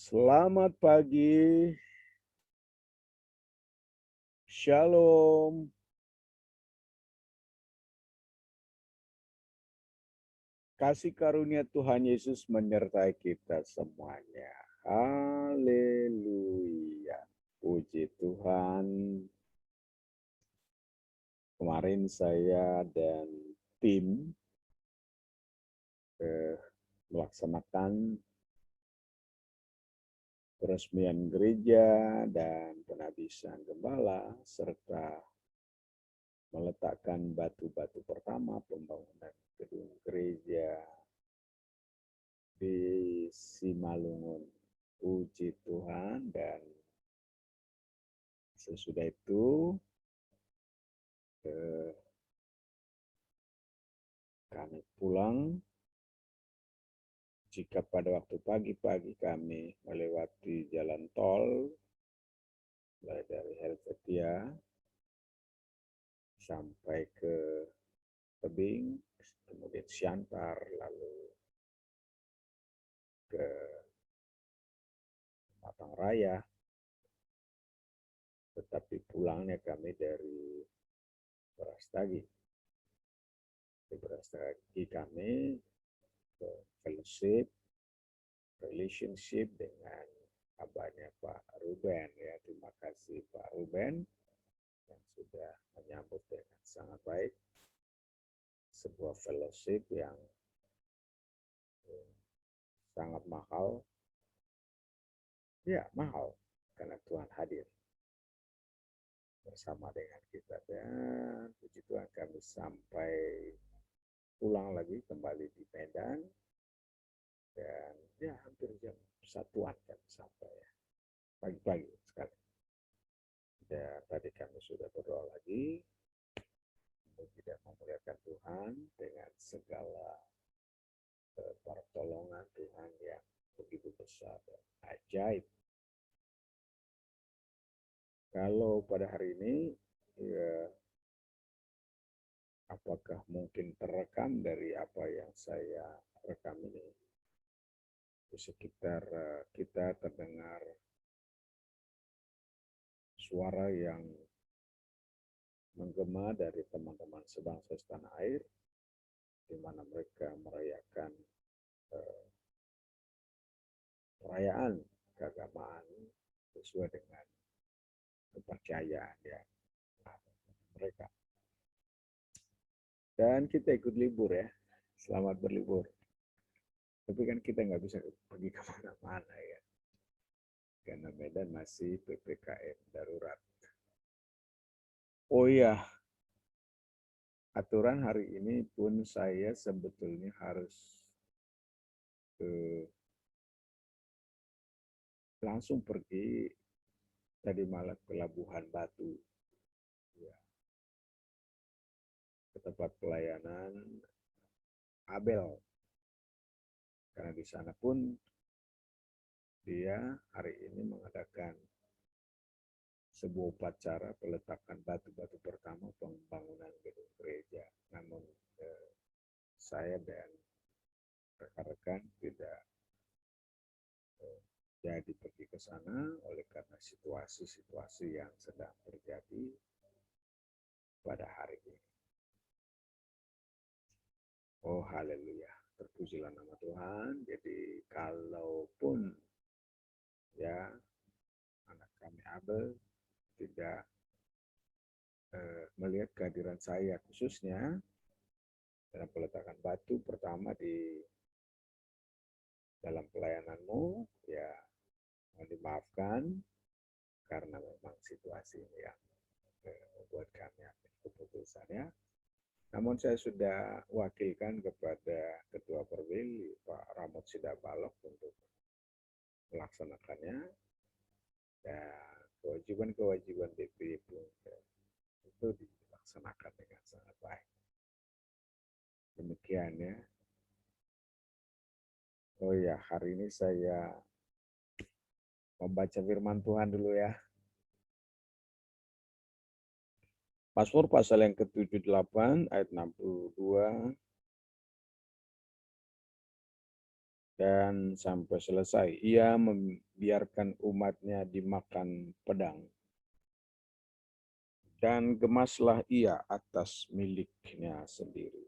Selamat pagi, Shalom. Kasih karunia Tuhan Yesus menyertai kita semuanya. Haleluya. Puji Tuhan. Kemarin saya dan tim melaksanakan peresmian gereja dan penabisan gembala serta meletakkan batu-batu pertama pembangunan gedung gereja di Simalungun. Puji Tuhan, dan sesudah itu kami pulang. Jika pada waktu pagi-pagi kami melewati jalan tol mulai dari Helvetia sampai ke Tebing, kemudian Siantar, lalu ke Matang Raya, tetapi pulangnya kami dari Brastagi. Di Brastagi kami ke fellowship, relationship dengan abahnya Pak Ruben. Ya, terima kasih Pak Ruben yang sudah menyambut dengan sangat baik. Sebuah fellowship yang sangat mahal. Ya, mahal karena Tuhan hadir bersama dengan kita. Dan puji Tuhan kami sampai pulang lagi kembali di Medan. Dan ya hampir jam 1-an kami sampai ya. Pagi-pagi sekali. Dan tadi kami sudah berdoa lagi. Tidak memuliakan Tuhan dengan segala pertolongan Tuhan yang begitu besar dan ajaib. Kalau pada hari ini, ya, apakah mungkin terekam dari apa yang saya rekam ini? Di sekitar kita terdengar suara yang menggema dari teman-teman sebangsa setanah air, di mana mereka merayakan perayaan keagamaan sesuai dengan kepercayaan ya mereka. Dan kita ikut libur ya, selamat berlibur. Tapi kan kita nggak bisa pergi kemana-mana ya, karena Medan masih PPKM darurat. Oh iya, aturan hari ini pun saya sebetulnya harus langsung pergi tadi malam ke Labuhan Batu, ya, ke tempat pelayanan Abel. Karena di sana pun dia hari ini mengadakan sebuah upacara peletakan batu-batu pertama pembangunan gedung gereja. Namun saya dan rekan-rekan tidak jadi pergi ke sana oleh karena situasi-situasi yang sedang terjadi pada hari ini. Oh haleluya, terpujilah nama Tuhan. Jadi kalaupun ya anak kami Abel tidak melihat kehadiran saya khususnya dalam peletakan batu pertama di dalam pelayananmu, ya mohon dimaafkan karena memang situasi ini yang membuat kami ambil keputusannya. Namun saya sudah wakilkan kepada Ketua Perwil Pak Ramot Sidabalok untuk melaksanakannya, dan kewajiban-kewajiban DPI pun itu dilaksanakan dengan sangat baik. Demikian ya. Oh ya, hari ini saya membaca firman Tuhan dulu ya. Mazmur pasal yang ke-78 ayat 62 Dan sampai selesai, ia membiarkan umatnya dimakan pedang. Dan gemaslah ia atas miliknya sendiri.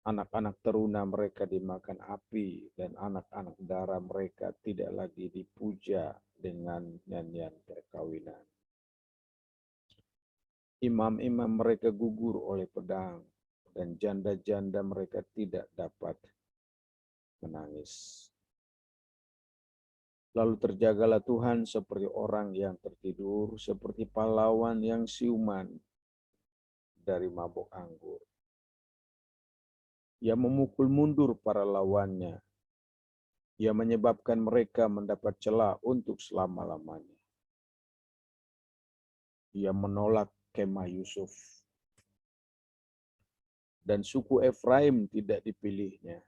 Anak-anak teruna mereka dimakan api, dan anak-anak darah mereka tidak lagi dipuja dengan nyanyian perkawinan. Imam-imam mereka gugur oleh pedang, dan janda-janda mereka tidak dapat menangis. Lalu terjagalah Tuhan seperti orang yang tertidur, seperti pahlawan yang siuman dari mabuk anggur. Ia memukul mundur para lawannya. Ia menyebabkan mereka mendapat celah untuk selama-lamanya. Ia menolak kemah Yusuf. Dan suku Efraim tidak dipilihnya.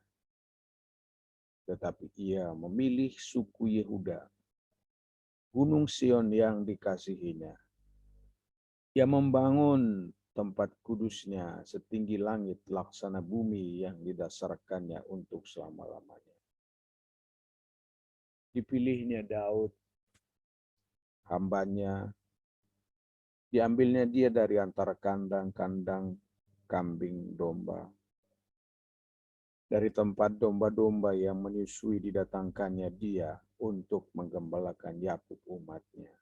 Tetapi ia memilih suku Yehuda, Gunung Sion yang dikasihinya. Ia membangun tempat kudusnya setinggi langit, laksana bumi yang didasarkannya untuk selama-lamanya. Dipilihnya Daud, hambanya, diambilnya dia dari antara kandang-kandang kambing domba. Dari tempat domba-domba yang menyusui didatangkannya dia untuk menggembalakan Yakub umatnya.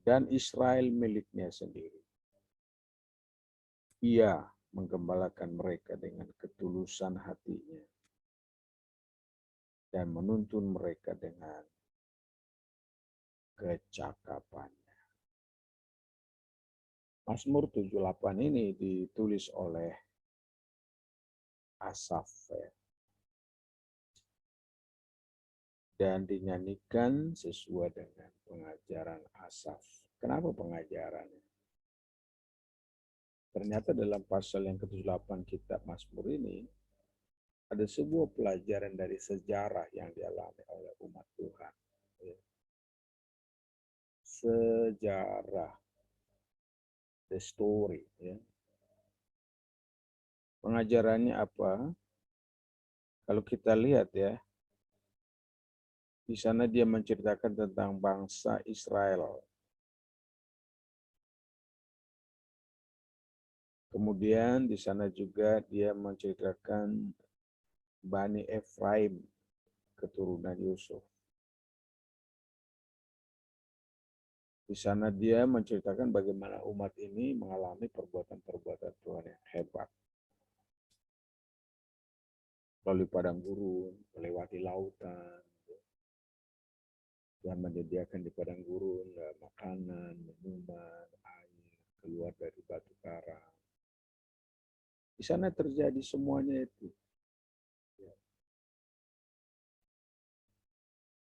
Dan Israel miliknya sendiri. Ia menggembalakan mereka dengan ketulusan hatinya dan menuntun mereka dengan kecakapannya. Mazmur 78 ini ditulis oleh Asaf dan dinyanyikan sesuai dengan pengajaran Asaf. Kenapa pengajarannya? Ternyata dalam pasal yang ke-78 kitab Mazmur ini ada sebuah pelajaran dari sejarah yang dialami oleh umat Tuhan. Sejarah, the story. Ya. Pengajarannya apa? Kalau kita lihat ya, di sana dia menceritakan tentang bangsa Israel. Kemudian di sana juga dia menceritakan Bani Efraim, keturunan Yusuf. Di sana dia menceritakan bagaimana umat ini mengalami perbuatan-perbuatan Tuhan yang hebat. Melalui padang gurun, melewati lautan, Tuhan menyediakan di padang gurun makanan, minuman, air, keluar dari batu karang. Di sana terjadi semuanya itu.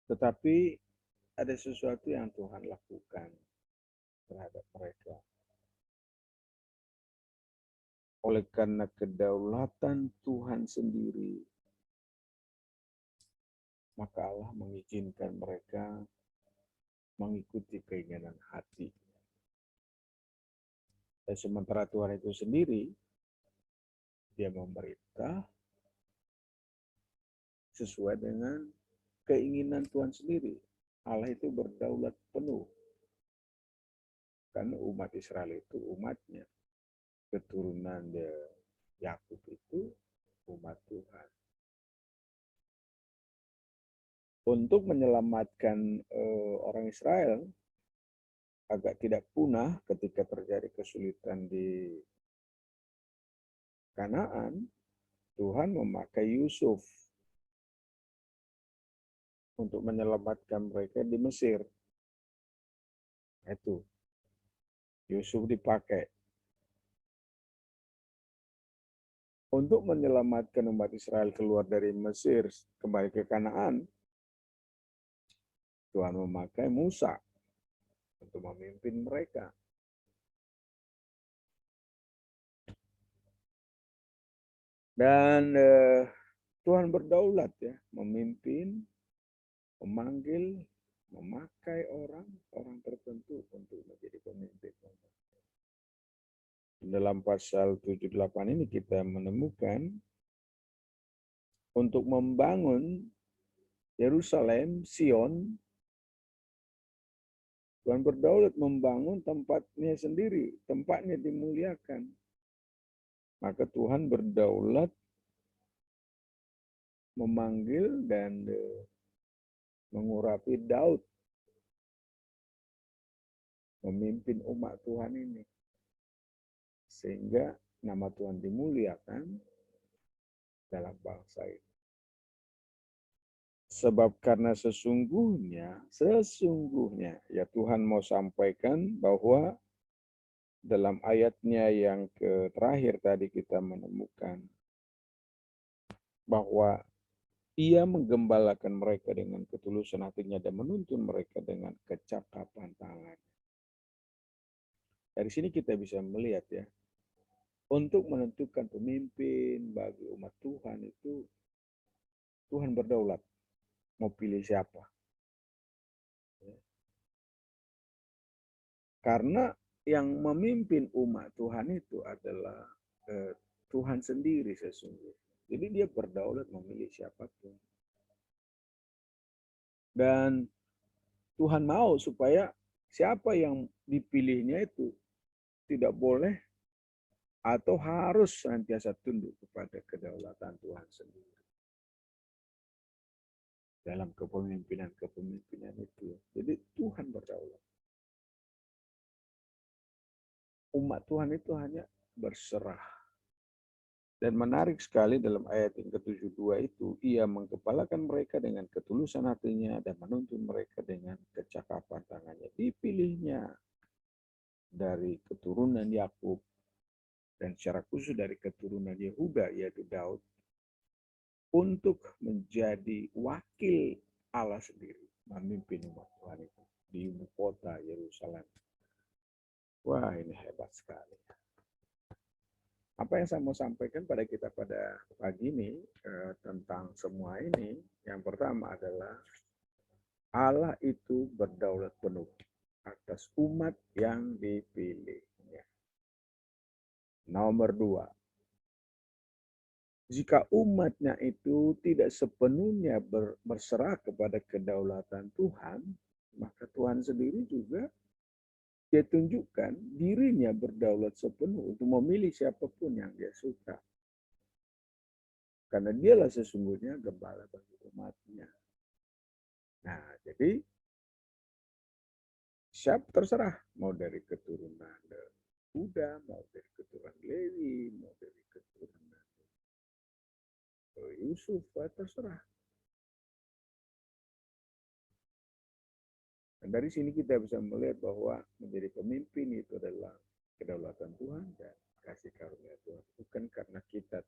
Tetapi ada sesuatu yang Tuhan lakukan terhadap mereka. Oleh karena kedaulatan Tuhan sendiri, maka Allah mengizinkan mereka mengikuti keinginan hati. Dan sementara Tuhan itu sendiri, dia memerintah sesuai dengan keinginan Tuhan sendiri. Allah itu berdaulat penuh. Karena umat Israel itu umatnya. Keturunan Yakub itu umat Tuhan. Untuk menyelamatkan orang Israel agar tidak punah ketika terjadi kesulitan di Kanaan, Tuhan memakai Yusuf untuk menyelamatkan mereka di Mesir. Itu Yusuf dipakai untuk menyelamatkan umat Israel keluar dari Mesir kembali ke Kanaan. Tuhan memakai Musa untuk memimpin mereka. Dan Tuhan berdaulat ya, memimpin, memanggil, memakai orang tertentu untuk menjadi pemimpin. Dalam pasal 78 ini kita menemukan untuk membangun Yerusalem, Sion. Tuhan berdaulat membangun tempatnya sendiri, tempatnya dimuliakan. Maka Tuhan berdaulat memanggil dan mengurapi Daud memimpin umat Tuhan ini. Sehingga nama Tuhan dimuliakan dalam bangsa ini. Sebab karena sesungguhnya ya Tuhan mau sampaikan bahwa dalam ayatnya yang terakhir tadi kita menemukan bahwa Ia menggembalakan mereka dengan ketulusan hatinya dan menuntun mereka dengan kecakapan tangan. Dari sini kita bisa melihat ya, untuk menentukan pemimpin bagi umat Tuhan itu Tuhan berdaulat. Mau pilih siapa. Karena yang memimpin umat Tuhan itu adalah Tuhan sendiri sesungguhnya. Jadi dia berdaulat memilih siapapun. Dan Tuhan mau supaya siapa yang dipilihnya itu tidak boleh atau harus senantiasa tunduk kepada kedaulatan Tuhan sendiri. Dalam kepemimpinan itu. Jadi Tuhan berdaulat. Umat Tuhan itu hanya berserah. Dan menarik sekali dalam ayat yang ke-72 itu, Ia menggembalakan mereka dengan ketulusan hatinya dan menuntun mereka dengan kecakapan tangannya. Dipilihnya dari keturunan Yakub dan secara khusus dari keturunan Yehuda, yaitu Daud, untuk menjadi wakil Allah sendiri, memimpin umat Tuhan itu di ibu kota Yerusalem. Wah, ini hebat sekali. Apa yang saya mau sampaikan pada kita pada pagi ini tentang semua ini, yang pertama adalah Allah itu berdaulat penuh atas umat yang dipilihnya. Nomor 2, jika umatnya itu tidak sepenuhnya berserah kepada kedaulatan Tuhan, maka Tuhan sendiri juga dia tunjukkan dirinya berdaulat sepenuh untuk memilih siapapun yang dia suka. Karena dialah sesungguhnya gembala bagi umatnya. Nah, jadi siapa terserah, mau dari keturunan Buddha, mau dari keturunan Lewi, mau dari keturunan Yusuf, terserah. Dan dari sini kita bisa melihat bahwa menjadi pemimpin itu adalah kedaulatan Tuhan dan kasih karunia Tuhan. Bukan karena kita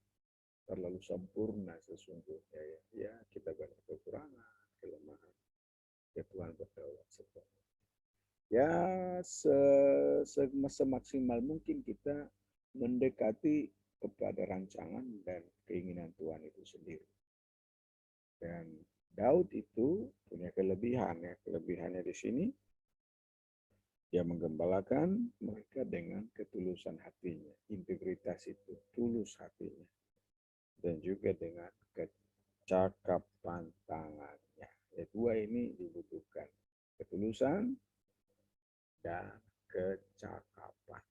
terlalu sempurna sesungguhnya ya. Ya, kita banyak kekurangan, kelemahan. Ya Tuhan berdaulat sepenuhnya. Ya, semaksimal mungkin kita mendekati kepada rancangan dan keinginan Tuhan itu sendiri. Dan Daud itu punya kelebihan ya. Kelebihannya di sini dia menggembalakan mereka dengan ketulusan hatinya. Integritas itu tulus hatinya. Dan juga dengan kecakapan tangannya. Ya, dua ini dibutuhkan. Ketulusan dan kecakapan.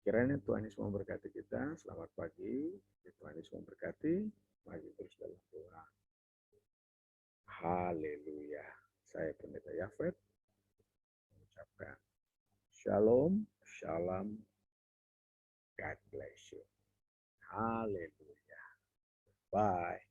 Kiranya Tuhan Yesus memberkati kita. Selamat pagi. Tuhan Yesus memberkati. Maju terus dalam doa. Haleluya. Saya Pendeta Yafet mengucapkan Shalom, Shalom, God bless you. Haleluya. Bye.